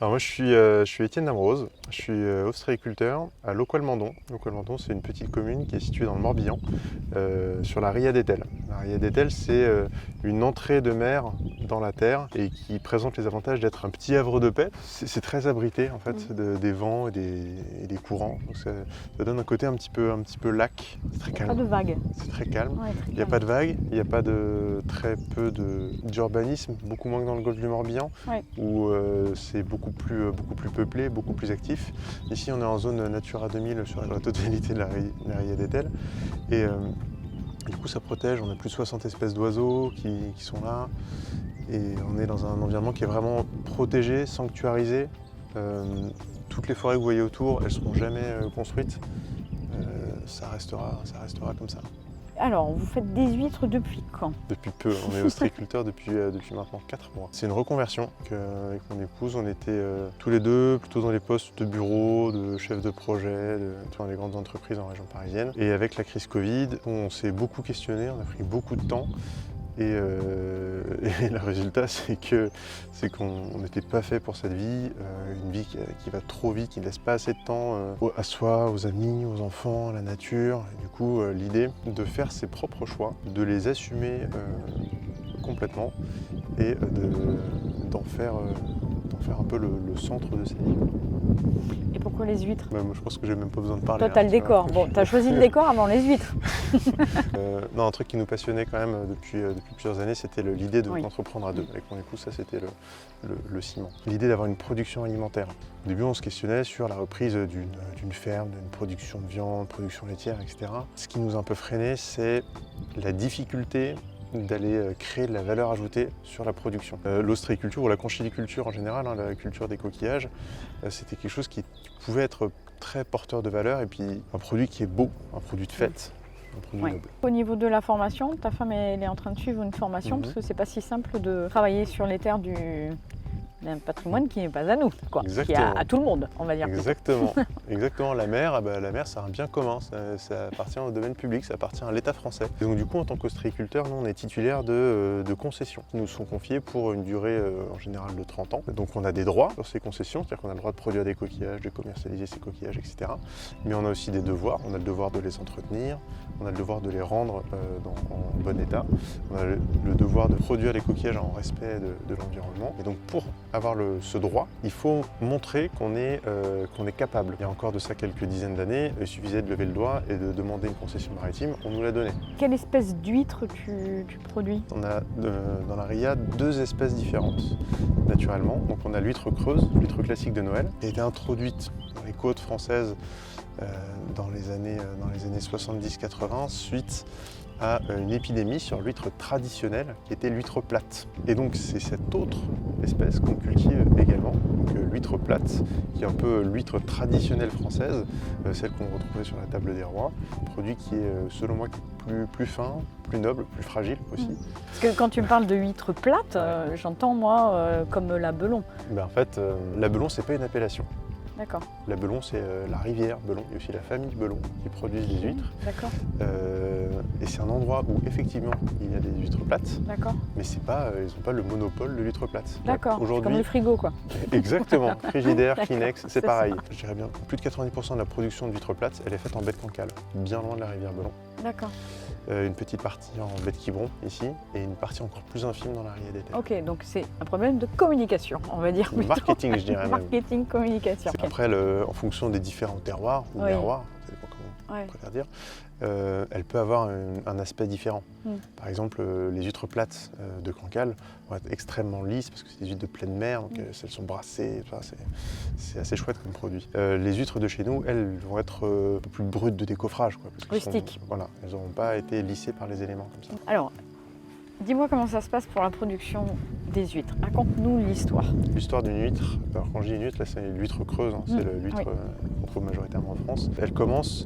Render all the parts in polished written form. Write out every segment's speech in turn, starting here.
Alors moi je suis Étienne Damrose, je suis ostréiculteur à Locoal-Mandon. Locoal-Mandon, c'est une petite commune qui est située dans le Morbihan, sur la Ria d'Etel. La Ria d'Etel, c'est une entrée de mer dans la terre et qui présente les avantages d'être un petit havre de paix. C'est très abrité en fait des vents et des courants, donc ça donne un côté un petit peu lac. C'est très calme. Pas de vagues. C'est très calme. Ouais, très Il n'y a calme. pas de vagues, il n'y a pas de très peu d'urbanisme, beaucoup moins que dans le golfe du Morbihan, Ouais. où c'est beaucoup plus peuplé, beaucoup plus actif. Ici, on est en zone Natura 2000 sur la totalité de la Ria d'Etel. Et du coup, ça protège. On a plus de 60 espèces d'oiseaux qui sont là. Et on est dans un environnement qui est vraiment protégé, sanctuarisé. Toutes les forêts que vous voyez autour, elles ne seront jamais construites. Ça restera comme ça. Alors, vous faites des huîtres depuis quand? Depuis peu, on est ostréiculteur depuis maintenant 4 mois. C'est une reconversion avec mon épouse. On était tous les deux plutôt dans les postes de bureau, de chef de projet, dans les grandes entreprises en région parisienne. Et avec la crise Covid, on s'est beaucoup questionné, on a pris beaucoup de temps. Et le résultat, c'est qu'on n'était pas fait pour cette vie, une vie qui va trop vite, qui ne laisse pas assez de temps à soi, aux amis, aux enfants, à la nature. Et du coup, l'idée de faire ses propres choix, de les assumer complètement et d'en faire un peu le centre de sa vie. Et pourquoi les huîtres? Moi, je pense que j'ai même pas besoin de parler. Toi, t'as le décor. Bon, t'as choisi le décor avant les huîtres. Non, un truc qui nous passionnait quand même depuis plusieurs années, c'était l'idée d'entreprendre à deux. Avec mon épouse, ça c'était le ciment. L'idée d'avoir une production alimentaire. Au début, on se questionnait sur la reprise d'une ferme, d'une production de viande, production laitière, etc. Ce qui nous a un peu freiné, c'est la difficulté d'aller créer de la valeur ajoutée sur la production. L'ostréiculture ou la conchiliculture en général, la culture des coquillages, c'était quelque chose qui pouvait être très porteur de valeur et puis un produit qui est beau, un produit de fête. Un produit noble. Au niveau de la formation, ta femme elle est en train de suivre une formation parce que c'est pas si simple de travailler sur les terres d'un patrimoine qui n'est pas à nous, quoi, qui est à tout le monde, on va dire. Exactement. Exactement. La mer, c'est un bien commun, ça appartient au domaine public, ça appartient à l'État français. Et donc du coup, en tant qu'ostréiculteur, nous on est titulaire de concessions qui nous sont confiées pour une durée en général de 30 ans. Donc on a des droits sur ces concessions, c'est-à-dire qu'on a le droit de produire des coquillages, de commercialiser ces coquillages, etc. Mais on a aussi des devoirs, on a le devoir de les entretenir, on a le devoir de les rendre en bon état, on a le devoir de produire les coquillages en respect de l'environnement. Et donc pour avoir ce droit, il faut montrer qu'on est capable. Il y a encore de ça quelques dizaines d'années, il suffisait de lever le doigt et de demander une concession maritime, on nous l'a donnée. Quelle espèce d'huître tu produis? On a dans la Ria 2 espèces différentes, naturellement. Donc on a l'huître creuse, l'huître classique de Noël, qui a été introduite dans les côtes françaises dans les années 70-80, suite à une épidémie sur l'huître traditionnelle qui était l'huître plate. Et donc c'est cette autre espèce qu'on cultive également, l'huître plate, qui est un peu l'huître traditionnelle française, celle qu'on retrouvait sur la table des rois, produit qui est selon moi plus fin, plus noble, plus fragile aussi. Parce que quand tu me parles de huître plate, j'entends moi comme la Belon. En fait, la Belon c'est pas une appellation. D'accord. La Belon, c'est la rivière Belon. Il y a aussi la famille Belon qui produisent des huîtres. D'accord. Et c'est un endroit où effectivement il y a des huîtres plates. D'accord. Mais c'est pas, ils n'ont pas le monopole de l'huître plate. D'accord. C'est comme le frigo, quoi. Exactement. Frigidaire, Kleenex, c'est pareil. Je dirais bien plus de 90% de la production de huîtres plates, elle est faite en baie de Cancale, bien loin de la rivière Belon. D'accord. Une petite partie en baie de Quiberon ici et une partie encore plus infime dans la Ria d'Etel. Ok, donc c'est un problème de communication, on va dire. Marketing, je dirais même. Marketing, communication. Après, en fonction des différents terroirs ou terroirs, ça dépend comment on préfère dire, elle peut avoir un aspect différent. Par exemple, les huîtres plates de Cancale vont être extrêmement lisses parce que c'est des huîtres de pleine mer, donc elles sont brassées, c'est assez chouette comme produit. Les huîtres de chez nous, elles vont être un peu plus brutes de décoffrage. Rustiques. Voilà, elles n'auront pas été lissées par les éléments comme ça. Alors, dis-moi comment ça se passe pour la production des huîtres. Raconte-nous l'histoire. L'histoire d'une huître, alors quand je dis une huître, là c'est l'huître creuse, c'est l'huître qu'on trouve majoritairement en France. Elle commence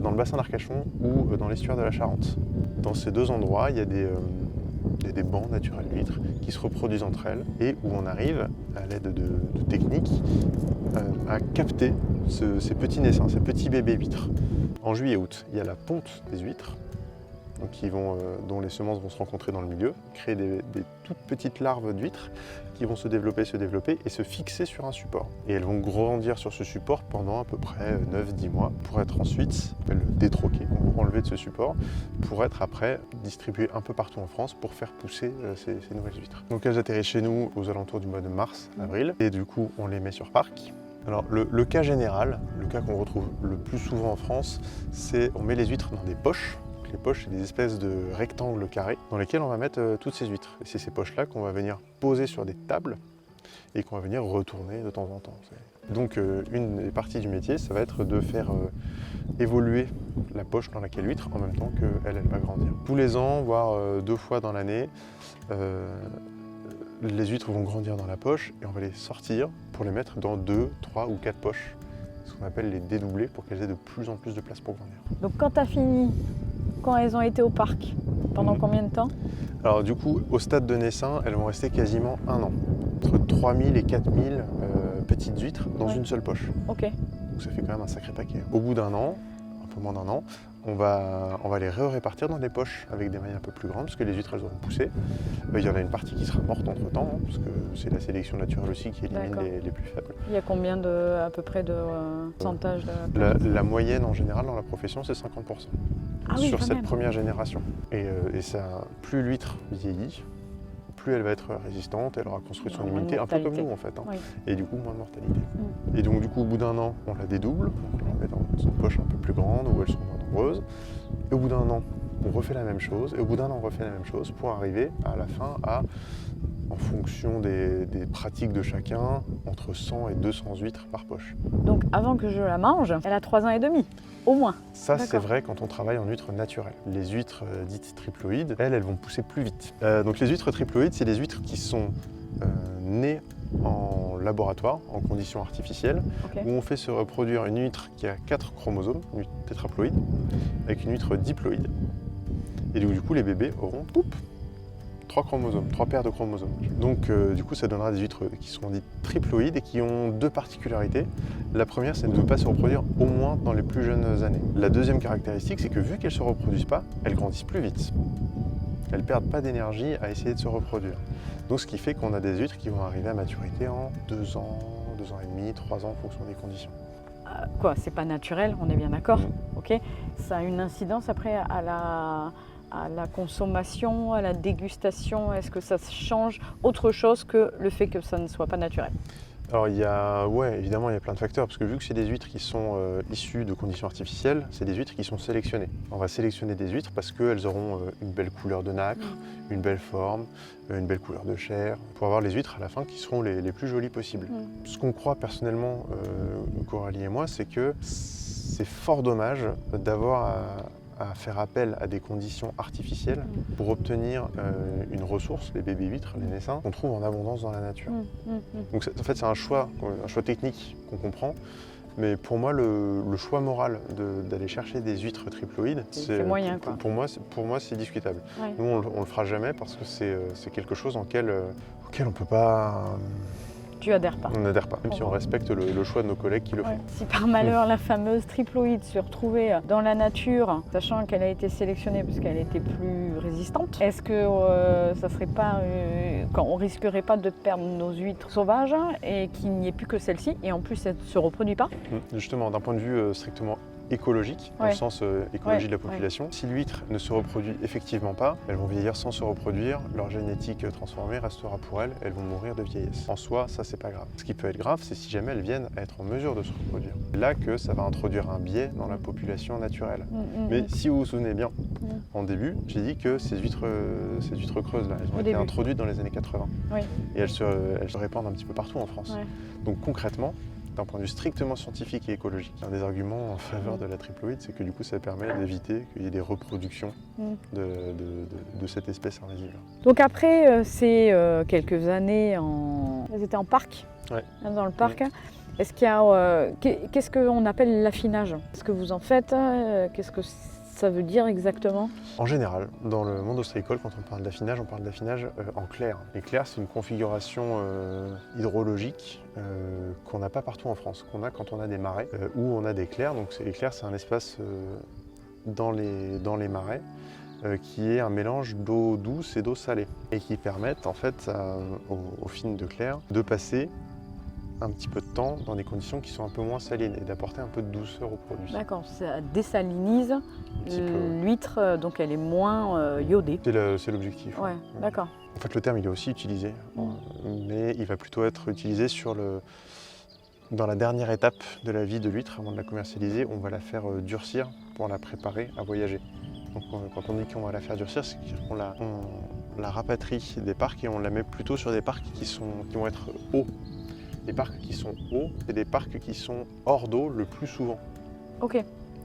dans le bassin d'Arcachon ou dans l'estuaire de la Charente. Dans ces deux endroits, il y a des bancs naturels d'huîtres qui se reproduisent entre elles et où on arrive, à l'aide de techniques, à capter ces petits naissants, ces petits bébés huîtres. En juillet-août, il y a la ponte des huîtres. donc dont les semences vont se rencontrer dans le milieu, créer des toutes petites larves d'huîtres qui vont se développer et se fixer sur un support. Et elles vont grandir sur ce support pendant à peu près 9-10 mois pour être ensuite détroquées, enlevées de ce support, pour être après distribuées un peu partout en France pour faire pousser ces nouvelles huîtres. Donc elles atterrissent chez nous aux alentours du mois de mars, avril, et du coup on les met sur parc. Alors le cas général, le cas qu'on retrouve le plus souvent en France, c'est on met les huîtres dans des poches. Les poches, c'est des espèces de rectangles carrés dans lesquels on va mettre toutes ces huîtres. Et c'est ces poches-là qu'on va venir poser sur des tables et qu'on va venir retourner de temps en temps. Donc une des parties du métier, ça va être de faire évoluer la poche dans laquelle l'huître en même temps qu'elle va grandir. Tous les ans, voire 2 fois dans l'année, les huîtres vont grandir dans la poche et on va les sortir pour les mettre dans 2, 3 ou 4 poches, ce qu'on appelle les dédoublés, pour qu'elles aient de plus en plus de place pour grandir. Donc quand tu as fini, quand elles ont été au parc, pendant combien de temps? Alors du coup, au stade de naissance, elles vont rester quasiment 1 an, entre 3000 et 4000 petites huîtres dans une seule poche. Ok. Donc ça fait quand même un sacré paquet. Au bout d'1 an, un peu moins d'1 an, on va les répartir dans des poches avec des mailles un peu plus grandes, parce que les huîtres elles auront poussé. Il y en a une partie qui sera morte entre temps, parce que c'est la sélection naturelle aussi qui élimine les plus faibles. Il y a combien à peu près de pourcentage la moyenne en général dans la profession, c'est 50%. Sur cette première génération. Et ça, plus l'huître vieillit, plus elle va être résistante, elle aura construit son immunité, un peu comme nous en fait. Et du coup, moins de mortalité. Et donc du coup, au bout d'1 an, on la dédouble, donc on la met dans une poche un peu plus grande où elles sont moins nombreuses. Et au bout d'1 an, on refait la même chose, et au bout d'1 an, on refait la même chose pour arriver à la fin à, en fonction des pratiques de chacun, entre 100 et 200 huîtres par poche. Donc avant que je la mange, elle a 3 ans et demi, au moins. Ça c'est vrai quand on travaille en huîtres naturelles. Les huîtres dites triploïdes, elles vont pousser plus vite. Donc les huîtres triploïdes, c'est des huîtres qui sont nées en laboratoire, en conditions artificielles, où on fait se reproduire une huître qui a 4 chromosomes, une huître tétraploïde, avec une huître diploïde. Et du coup les bébés auront 3 chromosomes, 3 paires de chromosomes. Donc du coup ça donnera des huîtres qui sont dites triploïdes et qui ont 2 particularités. La première, c'est de ne pas se reproduire au moins dans les plus jeunes années. La deuxième caractéristique, c'est que vu qu'elles ne se reproduisent pas, elles grandissent plus vite. Elles ne perdent pas d'énergie à essayer de se reproduire. Donc ce qui fait qu'on a des huîtres qui vont arriver à maturité en 2 ans, 2 ans et demi, 3 ans en fonction des conditions. C'est pas naturel, on est bien d'accord. Ok. Ça a une incidence après à la consommation, à la dégustation. Est-ce que ça change autre chose que le fait que ça ne soit pas naturel? Alors évidemment il y a plein de facteurs, parce que vu que c'est des huîtres qui sont issues de conditions artificielles, c'est des huîtres qui sont sélectionnées. On va sélectionner des huîtres parce qu'elles auront une belle couleur de nacre, une belle forme, une belle couleur de chair, pour avoir les huîtres à la fin qui seront les plus jolies possibles. Ce qu'on croit personnellement, Coralie et moi, c'est que c'est fort dommage d'avoir à faire appel à des conditions artificielles pour obtenir une ressource, les bébés huîtres, les naissins, qu'on trouve en abondance dans la nature. Donc en fait c'est un choix technique qu'on comprend, mais pour moi le choix moral d'aller chercher des huîtres triploïdes, c'est moyen quoi. Pour moi c'est discutable. Nous on le fera jamais parce que c'est quelque chose auquel on peut pas... Tu adhères pas. On n'adhère pas, même si on respecte le choix de nos collègues qui le font. Si par malheur la fameuse triploïde se retrouvait dans la nature, sachant qu'elle a été sélectionnée parce qu'elle était plus résistante, est-ce que ça serait pas, on risquerait pas de perdre nos huîtres sauvages et qu'il n'y ait plus que celle-ci, et en plus elle ne se reproduit pas? Justement, d'un point de vue strictement écologique, dans le sens écologie de la population. Si l'huître ne se reproduit effectivement pas, elles vont vieillir sans se reproduire, leur génétique transformée restera pour elles, elles vont mourir de vieillesse. En soi, ça c'est pas grave. Ce qui peut être grave, c'est si jamais elles viennent à être en mesure de se reproduire. C'est là que ça va introduire un biais dans la population naturelle. Mais si vous vous souvenez bien, en début, j'ai dit que ces huîtres creuses là, elles ont été introduites dans les années 80. Et elles se répandent un petit peu partout en France. Donc concrètement, d'un point de vue strictement scientifique et écologique, un des arguments en faveur de la triploïde, c'est que du coup ça permet d'éviter qu'il y ait des reproductions de cette espèce invasive. Donc après ces quelques années, elles étaient en parc, dans le parc. Est-ce qu'il y a, qu'est-ce qu'on appelle l'affinage? Qu'est-ce que vous en faites? Qu'est-ce que ça veut dire exactement? En général, dans le monde ostréicole, quand on parle d'affinage, on parle d'affinage en clair. Les clairs, c'est une configuration hydrologique qu'on n'a pas partout en France, qu'on a quand on a des marais où on a des clairs. Donc les clairs, c'est un espace dans les marais qui est un mélange d'eau douce et d'eau salée et qui permettent en fait aux fines de Claire de passer un petit peu de temps dans des conditions qui sont un peu moins salines et d'apporter un peu de douceur au produit. D'accord, ça désalinise petit peu. l'huître, donc elle est moins iodée. C'est l'objectif. Ouais, d'accord. En fait, le terme il est aussi utilisé, mais il va plutôt être utilisé dans la dernière étape de la vie de l'huître. Avant de la commercialiser, on va la faire durcir pour la préparer à voyager. Donc quand on dit qu'on va la faire durcir, c'est qu'on la rapatrie des parcs et on la met plutôt sur des parcs qui vont être hauts. Les parcs qui sont hauts, c'est des parcs qui sont hors d'eau le plus souvent. Ok.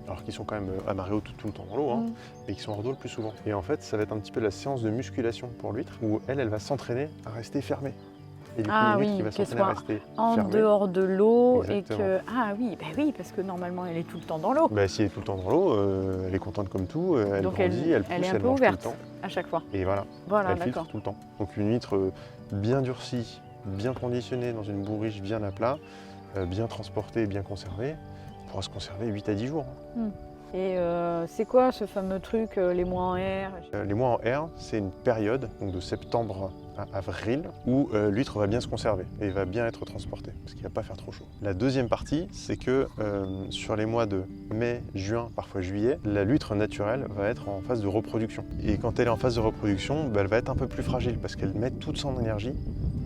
Alors qu'ils sont quand même amarrés tout le temps dans l'eau, hein, mais qui sont hors d'eau le plus souvent. Et en fait, ça va être un petit peu la séance de musculation pour l'huître, où elle va s'entraîner à rester fermée. Et du coup, l'huître qui va s'entraîner à rester en fermée. dehors de l'eau et Exactement. que... Ah oui, bah oui, parce que normalement elle est tout le temps dans l'eau, Bah, si elle est tout le temps dans l'eau, elle est contente comme tout, elle donc grandit, elle pousse, elle est un elle peu mange ouverte tout le temps. à chaque fois. Et voilà, Voilà, elle filtre d'accord. tout le temps. Donc une huître bien durcie, bien conditionnée dans une bourriche bien à plat, bien transportée, bien conservée, pourra se conserver 8 à 10 jours. Et c'est quoi ce fameux truc, les mois en R? Les mois en R, c'est une période, donc de septembre à avril, où l'huître va bien se conserver et va bien être transportée, parce qu'il ne va pas faire trop chaud. La deuxième partie, c'est que sur les mois de mai, juin, parfois juillet, l'huître naturelle va être en phase de reproduction. Et quand elle est en phase de reproduction, elle va être un peu plus fragile, parce qu'elle met toute son énergie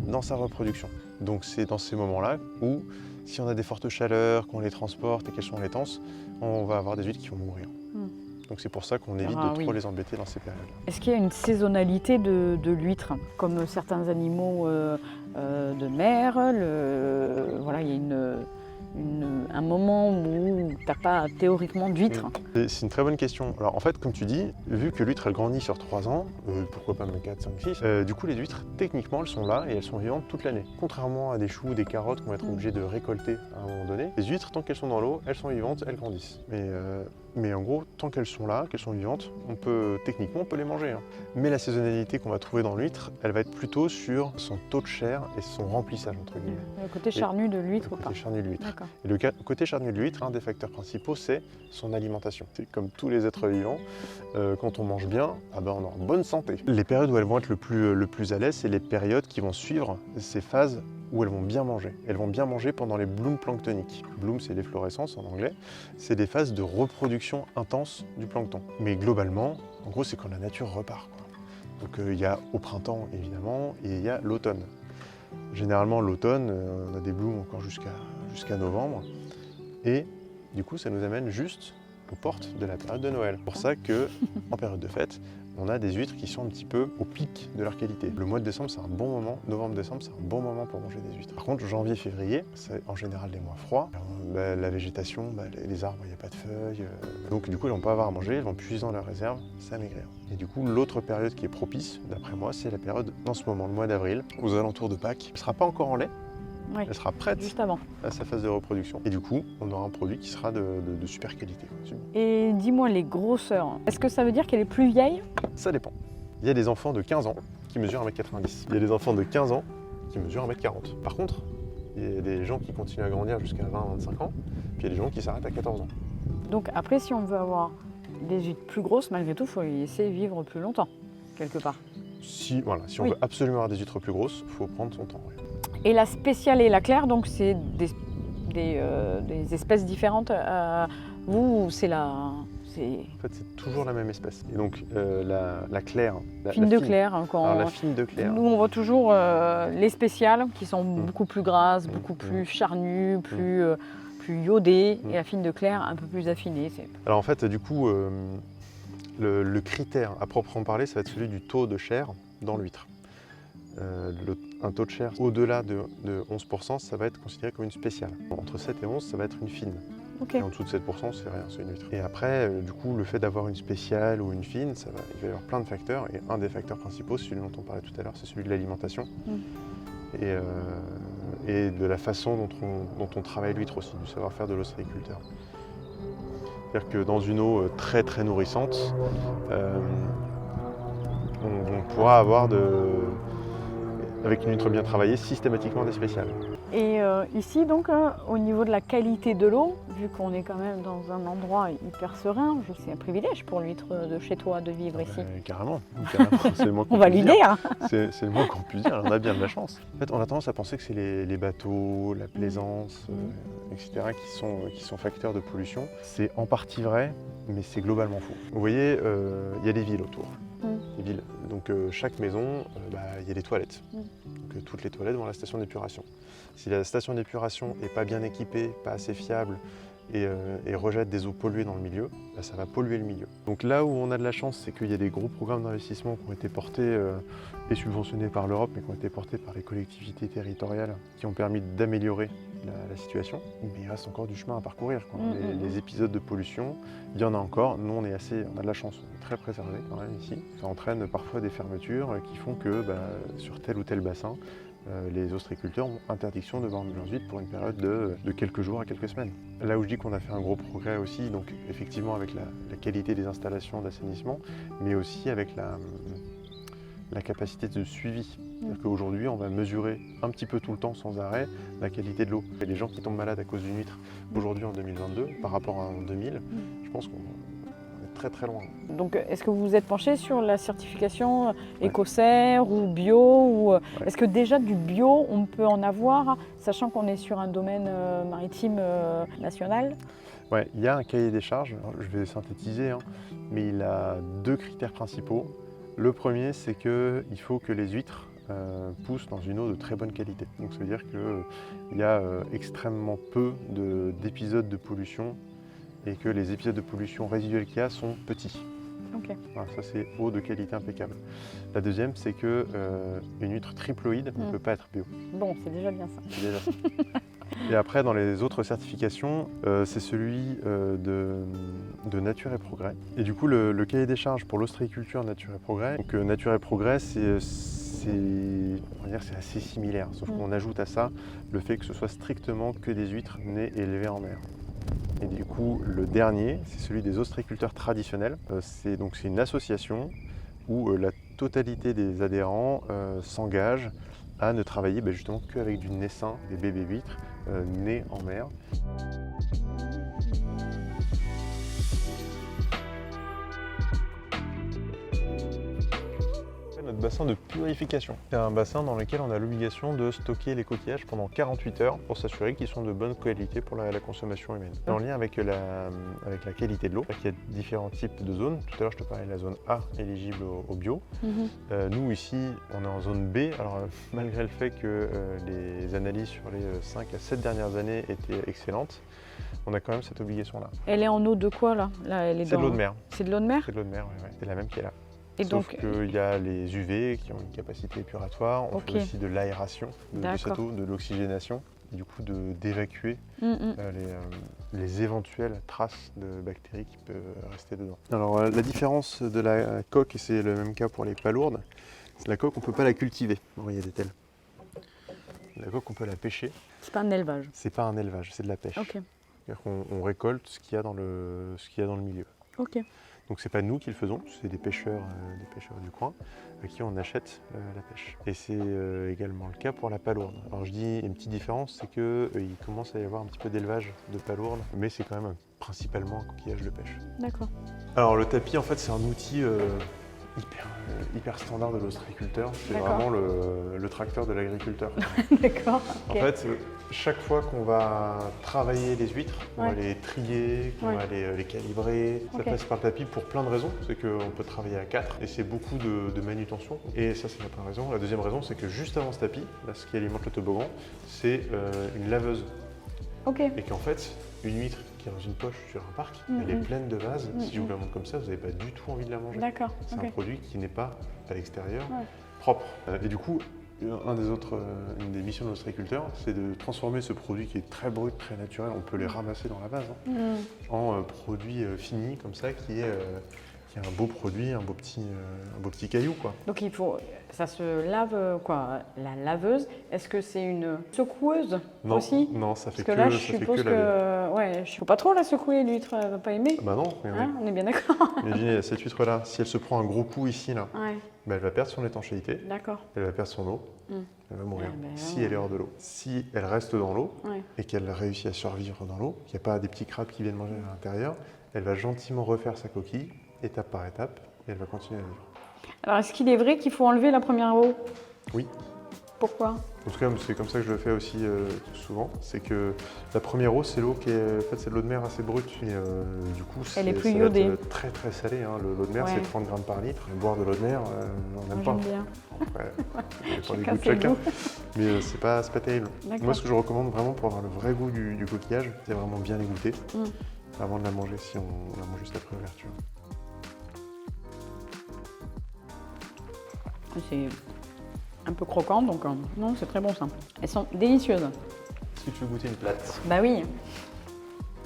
dans sa reproduction. Donc c'est dans ces moments-là où, si on a des fortes chaleurs, qu'on les transporte et qu'elles sont laitances, on va avoir des huîtres qui vont mourir. Donc c'est pour ça qu'on évite de trop les embêter dans ces périodes-là. Est-ce qu'il y a une saisonnalité de l'huître, comme certains animaux de mer? Voilà, il y a un moment où tu n'as pas théoriquement d'huître. C'est une très bonne question. Alors en fait, comme tu dis, vu que l'huître elle grandit sur 3 ans, pourquoi pas même 4, 5, 6, du coup les huîtres, techniquement, elles sont là et elles sont vivantes toute l'année. Contrairement à des choux, des carottes qu'on va être obligé de récolter à un moment donné, les huîtres, tant qu'elles sont dans l'eau, elles sont vivantes, elles grandissent. Mais en gros, tant qu'elles sont là, qu'elles sont vivantes, techniquement, on peut les manger. Mais la saisonnalité qu'on va trouver dans l'huître, elle va être plutôt sur son taux de chair et son remplissage, entre guillemets. Le côté charnu de l'huître ou pas? Le côté charnu de l'huître. D'accord. Et le côté charnu de l'huître, un des facteurs principaux, c'est son alimentation. C'est comme tous les êtres vivants, quand on mange bien, on est en bonne santé. Les périodes où elles vont être le plus à l'aise, c'est les périodes qui vont suivre ces phases où elles vont bien manger. Elles vont bien manger pendant les blooms planctoniques. Bloom, c'est l'efflorescence en anglais. C'est des phases de reproduction intense du plancton. Mais globalement, en gros, c'est quand la nature repart, quoi. Donc il y a au printemps, évidemment, et il y a l'automne. Généralement, l'automne, on a des blooms encore jusqu'à novembre. Et du coup, ça nous amène juste aux portes de la période de Noël. C'est pour ça qu'en période de fête, on a des huîtres qui sont un petit peu au pic de leur qualité. Le mois de décembre, c'est un bon moment. Novembre-décembre, c'est un bon moment pour manger des huîtres. Par contre, janvier-février, c'est en général des mois froids. La végétation, les arbres, il n'y a pas de feuilles. Donc du coup, ils vont pas avoir à manger, ils vont puiser dans leurs réserves, s'amaigrir. Et du coup, l'autre période qui est propice, d'après moi, c'est la période, en ce moment, le mois d'avril, aux alentours de Pâques. Elle ne sera pas encore en lait. Oui, elle sera prête juste avant à sa phase de reproduction. Et du coup, on aura un produit qui sera de super qualité. Et dis-moi, les grosseurs, est-ce que ça veut dire qu'elle est plus vieille? Ça dépend. Il y a des enfants de 15 ans qui mesurent 1m90. Il y a des enfants de 15 ans qui mesurent 1m40. Par contre, il y a des gens qui continuent à grandir jusqu'à 20-25 ans, puis il y a des gens qui s'arrêtent à 14 ans. Donc après, si on veut avoir des huîtres plus grosses, malgré tout, il faut les laisser vivre plus longtemps, quelque part. Si on veut absolument avoir des huîtres plus grosses, il faut prendre son temps. Oui. Et la spéciale et la claire, donc c'est des espèces différentes. Vous, c'est la... En fait, c'est toujours la même espèce. Et donc, la claire... Fine de claire. Alors, la fine de claire... Nous, on voit toujours les spéciales qui sont beaucoup plus grasses, beaucoup plus charnues, plus iodées. Et la fine de claire, un peu plus affinée. Alors, en fait, du coup, le critère à proprement parler, ça va être celui du taux de chair dans l'huître. Un taux de chair au-delà de 11%, ça va être considéré comme une spéciale. Entre 7 et 11, ça va être une fine. Okay. Et en dessous de 7%, c'est rien, c'est une huître. Et après, du coup, le fait d'avoir une spéciale ou une fine, il va y avoir plein de facteurs. Et un des facteurs principaux, celui dont on parlait tout à l'heure, c'est celui de l'alimentation. Et de la façon dont on travaille l'huître aussi, du savoir-faire de l'ostréiculteur. C'est-à-dire que dans une eau très très nourrissante, on pourra avoir avec une huître bien travaillée, systématiquement des spéciales. Et ici, donc, au niveau de la qualité de l'eau, vu qu'on est quand même dans un endroit hyper serein, c'est un privilège pour l'huître de chez toi de vivre ici. Carrément, c'est le moins qu'on On va puisse lui dire. C'est le moins qu'on puisse dire, on a bien de la chance. En fait, on a tendance à penser que c'est les bateaux, la plaisance, etc. qui sont facteurs de pollution. C'est en partie vrai, mais c'est globalement faux. Vous voyez, il y a des villes autour. Les villes. Donc chaque maison, il y a des toilettes. Donc, toutes les toilettes vont à la station d'épuration. Si la station d'épuration n'est pas bien équipée, pas assez fiable et rejette des eaux polluées dans le milieu, ça va polluer le milieu. Donc là où on a de la chance, c'est qu'il y a des gros programmes d'investissement qui ont été portés et subventionnés par l'Europe, mais qui ont été portés par les collectivités territoriales, qui ont permis d'améliorer la situation. Mais il reste encore du chemin à parcourir, quoi. Les épisodes de pollution, il y en a encore. Nous, on a de la chance, on est très préservés quand même ici. Ça entraîne parfois des fermetures qui font que sur tel ou tel bassin, les ostréiculteurs ont interdiction de vendre leurs huîtres pour une période de quelques jours à quelques semaines. Là où je dis qu'on a fait un gros progrès aussi, donc effectivement avec la qualité des installations d'assainissement, mais aussi avec la capacité de suivi. C'est-à-dire qu'aujourd'hui, on va mesurer un petit peu tout le temps, sans arrêt, la qualité de l'eau. Et les gens qui tombent malades à cause d'une huître, aujourd'hui en 2022, par rapport à en 2000, je pense qu'on est très très loin. Donc, est-ce que vous vous êtes penché sur la certification écossaire ou bio Est-ce que déjà du bio, on peut en avoir, sachant qu'on est sur un domaine maritime national? Ouais, il y a un cahier des charges, alors, je vais synthétiser, mais il a 2 critères principaux. Le premier, c'est qu'il faut que les huîtres poussent dans une eau de très bonne qualité. Donc ça veut dire qu'il y a extrêmement peu d'épisodes de pollution et que les épisodes de pollution résiduelle qu'il y a sont petits. Okay. Voilà, ça c'est eau de qualité impeccable. La deuxième, c'est qu'une huître triploïde ne peut pas être bio. Bon, c'est déjà bien ça. C'est déjà ça. Et après, dans les autres certifications, c'est celui de Nature et Progrès. Et du coup, le cahier des charges pour l'ostréiculture Nature et Progrès, donc Nature et Progrès, c'est assez similaire, sauf qu'on ajoute à ça le fait que ce soit strictement que des huîtres nées et élevées en mer. Et du coup, le dernier, c'est celui des ostréiculteurs traditionnels. C'est une association où la totalité des adhérents s'engagent à ne travailler justement qu'avec du naissain, des bébés huîtres nés en mer. Notre bassin de purification. C'est un bassin dans lequel on a l'obligation de stocker les coquillages pendant 48 heures pour s'assurer qu'ils sont de bonne qualité pour la consommation humaine. C'est en lien avec la qualité de l'eau. Il y a différents types de zones. Tout à l'heure, je te parlais de la zone A éligible au bio. Nous, ici, on est en zone B. Alors, malgré le fait que les analyses sur les 5 à 7 dernières années étaient excellentes, on a quand même cette obligation-là. Elle est en eau de quoi, là, c'est de l'eau de mer. C'est de l'eau de mer? C'est de l'eau de mer, oui. C'est la même qui est là. Et sauf qu'il y a les UV qui ont une capacité épuratoire, on fait aussi de l'aération de cette eau, de l'oxygénation, et du coup d'évacuer les éventuelles traces de bactéries qui peuvent rester dedans. Alors la différence de la coque, et c'est le même cas pour les palourdes, c'est la coque on ne peut pas la cultiver, des telles. La coque on peut la pêcher. C'est pas un élevage? C'est pas un élevage, c'est de la pêche. C'est-à-dire qu'on récolte ce qu'il y a dans le milieu. Donc c'est pas nous qui le faisons, c'est des pêcheurs du coin à qui on achète la pêche. Et c'est également le cas pour la palourde. Alors je dis une petite différence, c'est qu'il commence à y avoir un petit peu d'élevage de palourde, mais c'est quand même principalement un coquillage de pêche. D'accord. Alors le tapis, en fait, c'est un outil hyper standard de l'ostréiculteur. C'est vraiment le tracteur de l'agriculteur. D'accord. En fait, chaque fois qu'on va travailler les huîtres, on va les trier, on va les calibrer, ça passe par le tapis pour plein de raisons. C'est qu'on peut travailler à 4 et c'est beaucoup de manutention. Et ça, c'est la première raison. La deuxième raison, c'est que juste avant ce tapis, là, ce qui alimente le toboggan, c'est une laveuse. Et qu'en fait, une huître qui est dans une poche sur un parc, elle est pleine de vase. Si je vous la montre comme ça, vous n'avez pas du tout envie de la manger. C'est un produit qui n'est pas à l'extérieur propre. Et du coup, une des missions de l'ostréiculteur, c'est de transformer ce produit qui est très brut, très naturel, on peut les ramasser dans la vase, en produit fini comme ça qui est un beau produit, un beau petit caillou, quoi. Donc ça se lave quoi? La laveuse, est-ce que c'est une secoueuse aussi? Non, ça fait Parce que là, je suppose que faut pas trop la secouer, l'huître, elle va pas aimer. Bah non, on est bien d'accord. Imaginez cette huître-là, si elle se prend un gros coup ici, là, bah, elle va perdre son étanchéité, D'accord. elle va perdre son eau, Mm. elle va mourir. Eh ben, Si elle est hors de l'eau. Si elle reste dans l'eau Ouais. et qu'elle réussit à survivre dans l'eau, qu'il n'y a pas des petits crabes qui viennent manger à l'intérieur, elle va gentiment refaire sa coquille, étape par étape, et elle va continuer à vivre. Alors, est-ce qu'il est vrai qu'il faut enlever la première eau? Oui. Pourquoi? En tout cas, c'est comme ça que je le fais aussi souvent. C'est que la première eau, c'est l'eau qui est, en fait, c'est de l'eau de mer assez brute. Et du coup, Elle est plus ça va être, iodée. très très salée. Hein. L'eau de mer, Ouais. c'est 30 grammes par litre. Boire de l'eau de mer, on n'aime Moi, pas. j'aime bien. Après, ça dépend des Chacun goûts de ses chacun. goûts. Mais c'est pas terrible. D'accord. Moi, ce que je recommande vraiment pour avoir le vrai goût du coquillage, c'est vraiment bien l'égoutter Mm. avant de la manger, si on la mange juste après l'ouverture. C'est un peu croquant, donc non, c'est très bon ça. Elles sont délicieuses. Est-ce que tu veux goûter une plate? Bah oui.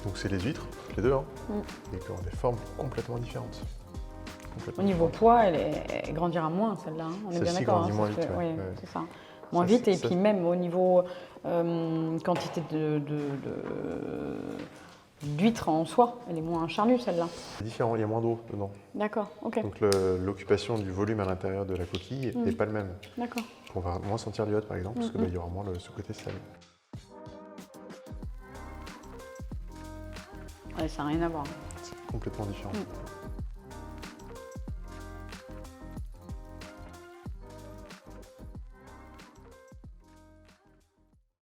Donc c'est les huîtres, les deux, hein, Mm. et qui ont des formes complètement différentes. Au niveau poids, elle grandira moins celle-là. On est bien Celle-ci d'accord. grandit moins vite, Oui, ouais. c'est ça. Moins Ça, vite, et ça- puis même au niveau quantité d'huîtres en soi, elle est moins charnue celle-là. C'est différent, il y a moins d'eau dedans. D'accord, ok. Donc l'occupation du volume à l'intérieur de la coquille n'est pas le même. D'accord. On va moins sentir l'iode par exemple, parce qu'il y aura moins ce côté salé. Ouais, ça n'a rien à voir. C'est complètement différent.